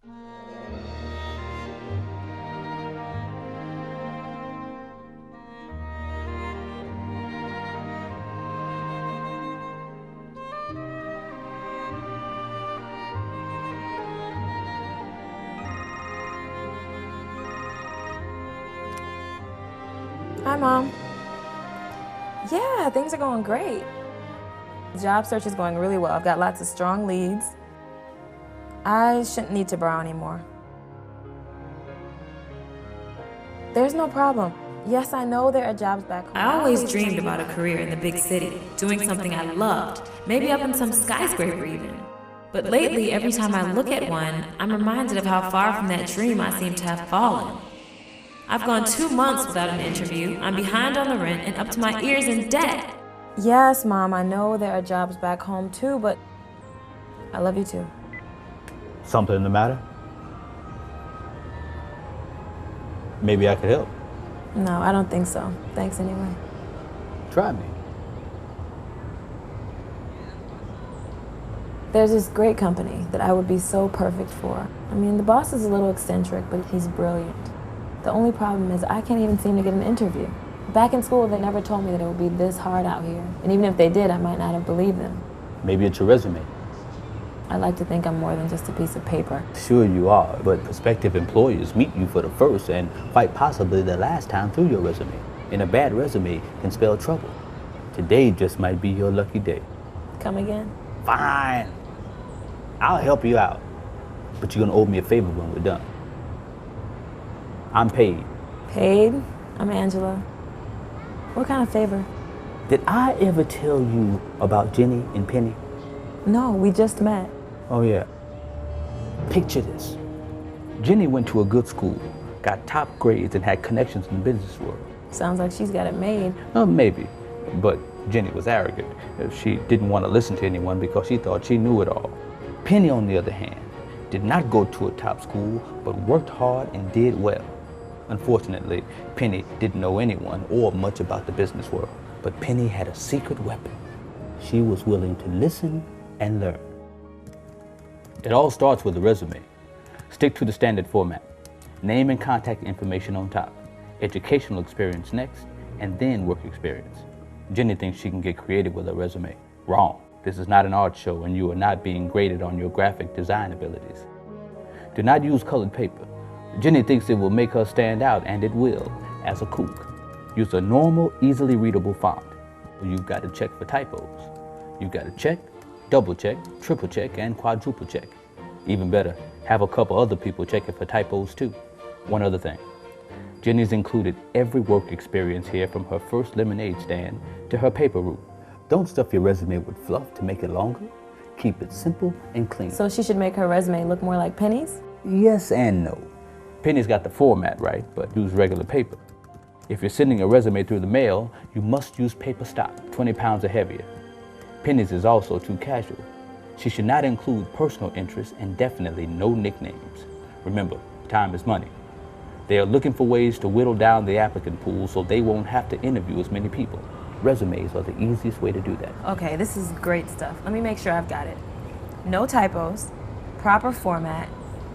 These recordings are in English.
Hi, Mom. Yeah, things are going great. The job search is going really well. I've got lots of strong leads. I shouldn't need to borrow anymore. There's no problem. Yes, I know there are jobs back home. I always dreamed about a career in the big city, doing something I loved, maybe up in some skyscraper even. But lately, every time I look at one, I'm reminded of how far from that dream I seem to have fallen. I've gone 2 months without an interview, I'm behind on the rent and up to my ears in debt. Yes, Mom, I know there are jobs back home too, but I love you too. Something the matter? Maybe I could help. No, I don't think so. Thanks anyway. Try me. There's this great company that I would be so perfect for. I mean, the boss is a little eccentric, but he's brilliant. The only problem is I can't even seem to get an interview. Back in school, they never told me that it would be this hard out here. And even if they did, I might not have believed them. Maybe it's your resume. I like to think I'm more than just a piece of paper. Sure you are, but prospective employers meet you for the first and quite possibly the last time through your resume. And a bad resume can spell trouble. Today just might be your lucky day. Come again? Fine. I'll help you out. But you're gonna owe me a favor when we're done. I'm paid. Paid? I'm Angela. What kind of favor? Did I ever tell you about Jenny and Penny? No, we just met. Oh yeah. Picture this. Jenny went to a good school, got top grades, and had connections in the business world. Sounds like she's got it made. Maybe, but Jenny was arrogant. She didn't want to listen to anyone because she thought she knew it all. Penny, on the other hand, did not go to a top school, but worked hard and did well. Unfortunately, Penny didn't know anyone or much about the business world, but Penny had a secret weapon. She was willing to listen and learn. It all starts with a resume. Stick to the standard format. Name and contact information on top, educational experience next, and then work experience. Jenny thinks she can get creative with her resume. Wrong. This is not an art show and you are not being graded on your graphic design abilities. Do not use colored paper. Jenny thinks it will make her stand out, and it will, as a kook. Use a normal, easily readable font. You've got to check for typos. You've got to check, double check, triple check, and quadruple check. Even better, have a couple other people check it for typos too. One other thing. Jenny's included every work experience here from her first lemonade stand to her paper route. Don't stuff your resume with fluff to make it longer. Keep it simple and clean. So she should make her resume look more like Penny's? Yes and no. Penny's got the format right, but use regular paper. If you're sending a resume through the mail, you must use paper stock, 20 pounds or heavier. Penny's is also too casual. She should not include personal interests and definitely no nicknames. Remember, time is money. They are looking for ways to whittle down the applicant pool so they won't have to interview as many people. Resumes are the easiest way to do that. Okay, this is great stuff. Let me make sure I've got it. No typos, proper format,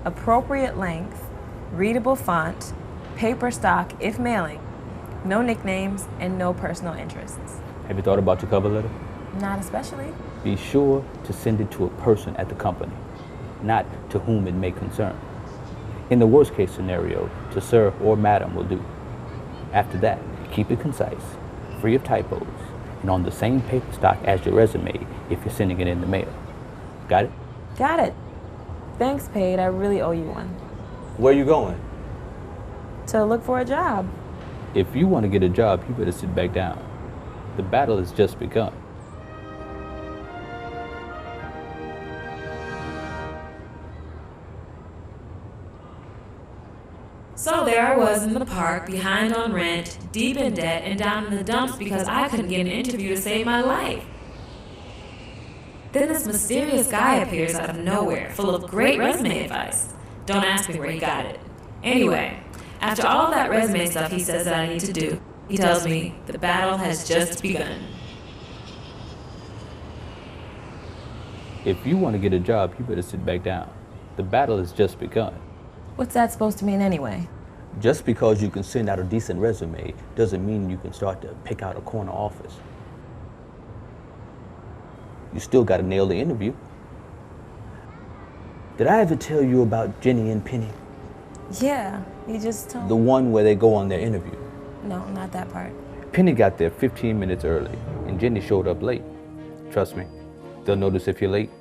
appropriate length, readable font, paper stock if mailing, no nicknames, and no personal interests. Have you thought about your cover letter? Not especially. Be sure to send it to a person at the company, not to whom it may concern. In the worst case scenario, to sir or madam will do. After that, keep it concise, free of typos, and on the same paper stock as your resume if you're sending it in the mail. Got it? Got it. Thanks, Paid. I really owe you one. Where you going? To look for a job. If you want to get a job, you better sit back down. The battle has just begun. So there I was in the park, behind on rent, deep in debt, and down in the dumps because I couldn't get an interview to save my life. Then this mysterious guy appears out of nowhere, full of great resume advice. Don't ask me where he got it. Anyway, after all that resume stuff he says that I need to do, he tells me the battle has just begun. If you want to get a job, you better sit back down. The battle has just begun. What's that supposed to mean anyway? Just because you can send out a decent resume doesn't mean you can start to pick out a corner office. You still got to nail the interview. Did I ever tell you about Jenny and Penny? Yeah, you just told The one where they go on their interview. No, not that part. Penny got there 15 minutes early, and Jenny showed up late. Trust me, they'll notice if you're late.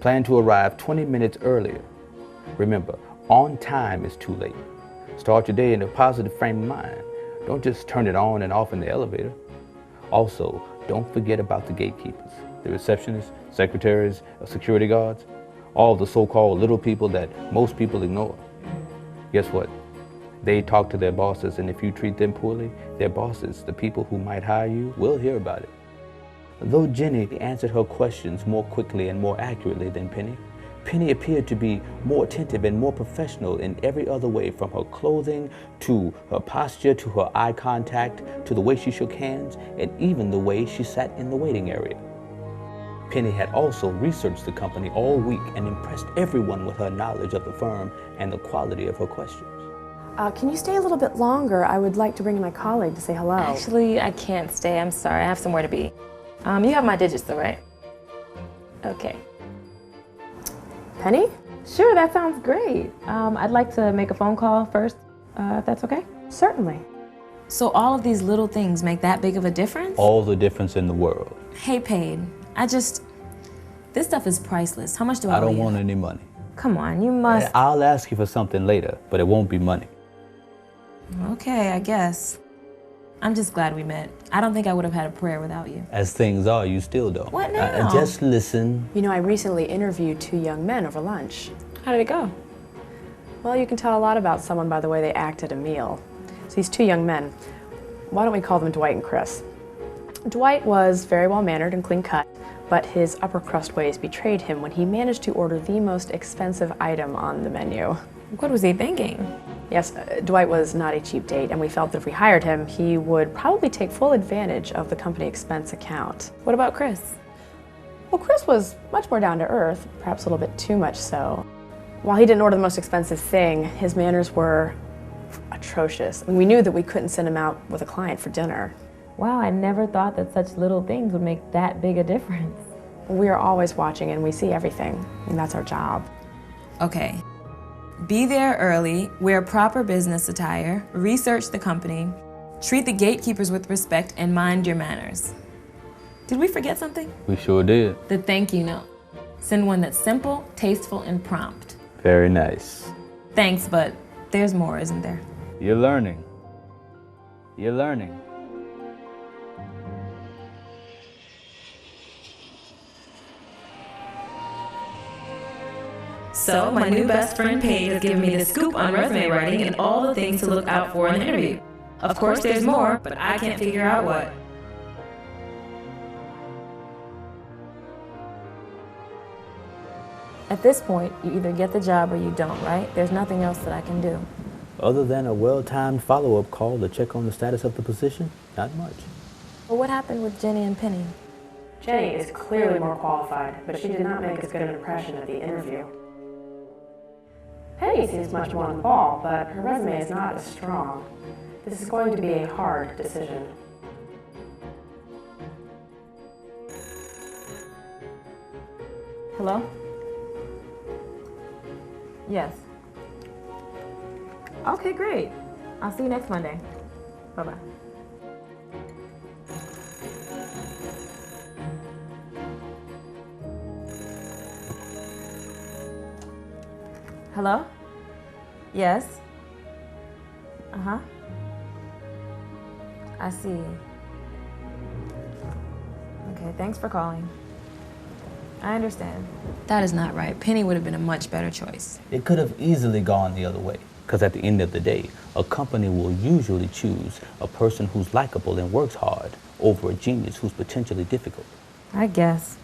Plan to arrive 20 minutes earlier. Remember, on time is too late. Start your day in a positive frame of mind. Don't just turn it on and off in the elevator. Also, don't forget about the gatekeepers, the receptionists, secretaries, security guards, all the so-called little people that most people ignore. Guess what? They talk to their bosses, and if you treat them poorly, their bosses, the people who might hire you, will hear about it. Though Jenny answered her questions more quickly and more accurately than Penny, Penny appeared to be more attentive and more professional in every other way, from her clothing to her posture to her eye contact to the way she shook hands and even the way she sat in the waiting area. Penny had also researched the company all week and impressed everyone with her knowledge of the firm and the quality of her questions. Can you stay a little bit longer? I would like to bring in my colleague to say hello. Actually, I can't stay. I'm sorry. I have somewhere to be. You have my digits though, right? Okay. Penny? Sure, that sounds great. I'd like to make a phone call first, if that's okay. Certainly. So all of these little things make that big of a difference? All the difference in the world. Hey, Paige, this stuff is priceless. How much do I owe you? I don't want any money. Come on, you must. I'll ask you for something later, but it won't be money. Okay, I guess. I'm just glad we met. I don't think I would have had a prayer without you. As things are, you still don't. What now? Just listen. You know, I recently interviewed 2 young men over lunch. How did it go? Well, you can tell a lot about someone by the way they act at a meal. So these 2 young men, why don't we call them Dwight and Chris? Dwight was very well-mannered and clean-cut, but his upper crust ways betrayed him when he managed to order the most expensive item on the menu. What was he thinking? Yes, Dwight was not a cheap date, and we felt that if we hired him, he would probably take full advantage of the company expense account. What about Chris? Well, Chris was much more down to earth, perhaps a little bit too much so. While he didn't order the most expensive thing, his manners were atrocious, and we knew that we couldn't send him out with a client for dinner. Wow, I never thought that such little things would make that big a difference. We are always watching, and we see everything, and that's our job. Okay. Be there early, wear proper business attire, research the company, treat the gatekeepers with respect, and mind your manners. Did we forget something? We sure did. The thank you note. Send one that's simple, tasteful, and prompt. Very nice. Thanks, but there's more, isn't there? You're learning. You're learning. So, my new best friend Paige has given me the scoop on resume writing and all the things to look out for in the interview. Of course, there's more, but I can't figure out what. At this point, you either get the job or you don't, right? There's nothing else that I can do. Other than a well-timed follow-up call to check on the status of the position, not much. Well, what happened with Jenny and Penny? Jenny is clearly more qualified, but she did not make as good an impression at the interview. Penny seems much more on the ball, but her resume is not as strong. This is going to be a hard decision. Hello? Yes. Okay, great. I'll see you next Monday. Bye-bye. Hello? Yes? Uh-huh. I see. Okay, thanks for calling. I understand. That is not right. Penny would have been a much better choice. It could have easily gone the other way, because at the end of the day, a company will usually choose a person who's likable and works hard over a genius who's potentially difficult. I guess.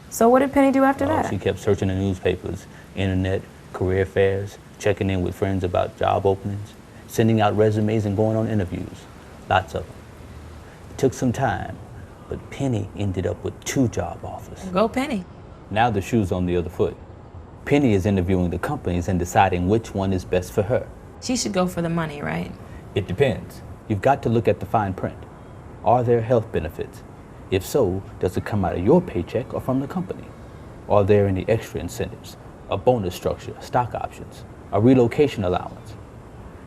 So what did Penny do after that? She kept searching the newspapers, internet, career fairs, checking in with friends about job openings, sending out resumes and going on interviews. Lots of them. It took some time, but Penny ended up with 2 job offers. Go Penny. Now the shoe's on the other foot. Penny is interviewing the companies and deciding which one is best for her. She should go for the money, right? It depends. You've got to look at the fine print. Are there health benefits? If so, does it come out of your paycheck or from the company? Are there any extra incentives? A bonus structure, stock options, a relocation allowance?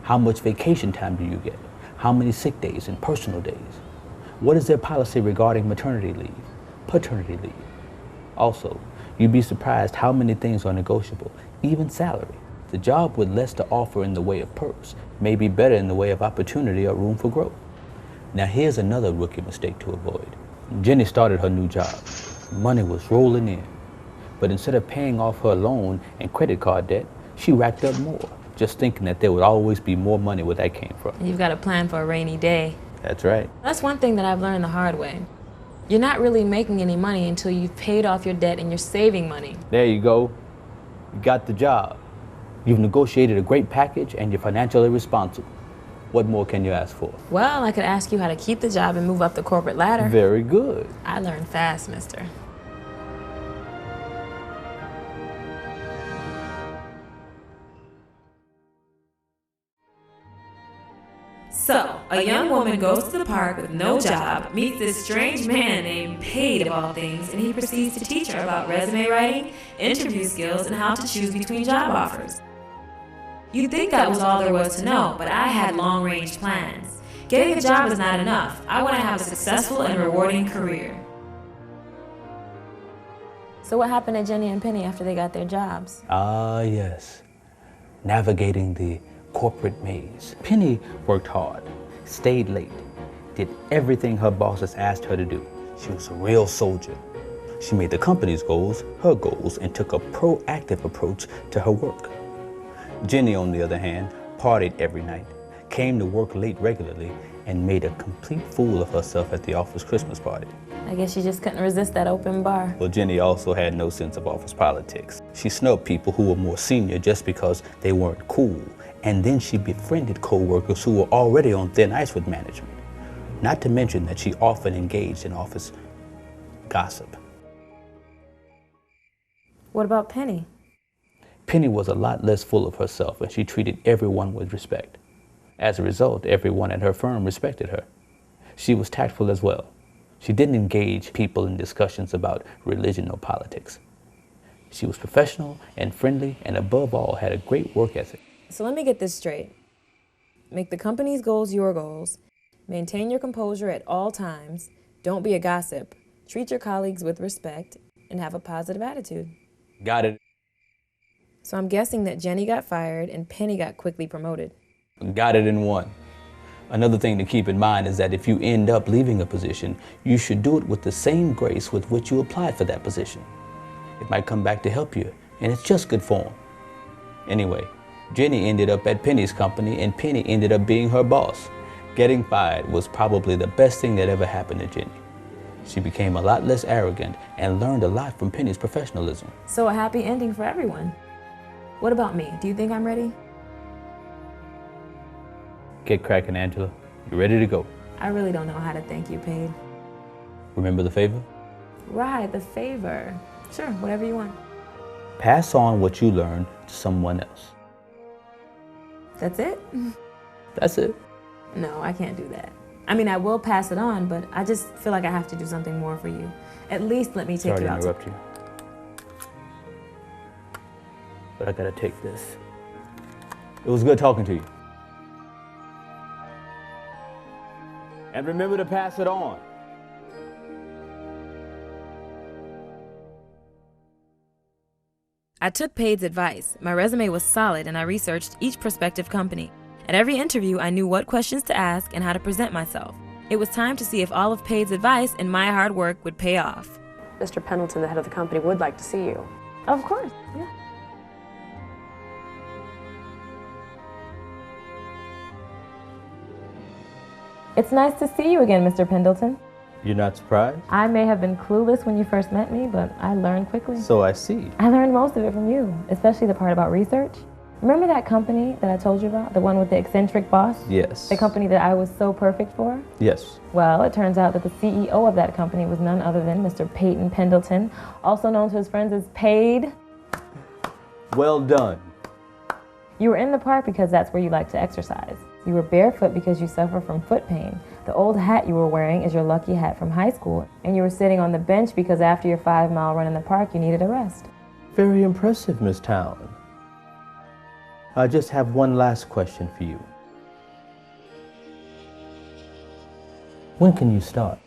How much vacation time do you get? How many sick days and personal days? What is their policy regarding maternity leave, paternity leave? Also, you'd be surprised how many things are negotiable, even salary. The job with less to offer in the way of perks may be better in the way of opportunity or room for growth. Now here's another rookie mistake to avoid. Jenny started her new job. Money was rolling in. But instead of paying off her loan and credit card debt, she racked up more, just thinking that there would always be more money where that came from. You've got to plan for a rainy day. That's right. That's one thing that I've learned the hard way. You're not really making any money until you've paid off your debt and you're saving money. There you go. You got the job. You've negotiated a great package and you're financially responsible. What more can you ask for? Well, I could ask you how to keep the job and move up the corporate ladder. Very good. I learned fast, mister. So, a young woman goes to the park with no job, meets this strange man named Paid of all things, and he proceeds to teach her about resume writing, interview skills, and how to choose between job offers. You'd think that was all there was to know, but I had long-range plans. Getting a job is not enough. I want to have a successful and rewarding career. So what happened to Jenny and Penny after they got their jobs? Ah, yes. Navigating the corporate maze. Penny worked hard, stayed late, did everything her bosses asked her to do. She was a real soldier. She made the company's goals her goals and took a proactive approach to her work. Jenny, on the other hand, partied every night, came to work late regularly, and made a complete fool of herself at the office Christmas party. I guess she just couldn't resist that open bar. Well, Jenny also had no sense of office politics. She snubbed people who were more senior just because they weren't cool, and then she befriended co-workers who were already on thin ice with management. Not to mention that she often engaged in office gossip. What about Penny? Penny was a lot less full of herself, and she treated everyone with respect. As a result, everyone at her firm respected her. She was tactful as well. She didn't engage people in discussions about religion or politics. She was professional and friendly, and above all, had a great work ethic. So let me get this straight. Make the company's goals your goals. Maintain your composure at all times. Don't be a gossip. Treat your colleagues with respect, and have a positive attitude. Got it. So I'm guessing that Jenny got fired and Penny got quickly promoted. Got it in one. Another thing to keep in mind is that if you end up leaving a position, you should do it with the same grace with which you applied for that position. It might come back to help you, and it's just good form. Anyway, Jenny ended up at Penny's company, and Penny ended up being her boss. Getting fired was probably the best thing that ever happened to Jenny. She became a lot less arrogant and learned a lot from Penny's professionalism. So a happy ending for everyone. What about me? Do you think I'm ready? Get cracking, Angela. You ready to go? I really don't know how to thank you, Paid. Remember the favor? Right, the favor. Sure, whatever you want. Pass on what you learned to someone else. That's it? That's it. No, I can't do that. I mean, I will pass it on, but I just feel like I have to do something more for you. At least let me take Sorry you to out. interrupt you. But I gotta take this. It was good talking to you. And remember to pass it on. I took Paid's advice. My resume was solid, and I researched each prospective company. At every interview, I knew what questions to ask and how to present myself. It was time to see if all of Paid's advice and my hard work would pay off. Mr. Pendleton, the head of the company, would like to see you. Of course, yeah. It's nice to see you again, Mr. Pendleton. You're not surprised? I may have been clueless when you first met me, but I learned quickly. So I see. I learned most of it from you, especially the part about research. Remember that company that I told you about, the one with the eccentric boss? Yes. The company that I was so perfect for? Yes. Well, it turns out that the CEO of that company was none other than Mr. Peyton Pendleton, also known to his friends as Paid. Well done. You were in the park because that's where you like to exercise. You were barefoot because you suffer from foot pain. The old hat you were wearing is your lucky hat from high school. And you were sitting on the bench because after your 5-mile run in the park, you needed a rest. Very impressive, Miss Town. I just have one last question for you. When can you start?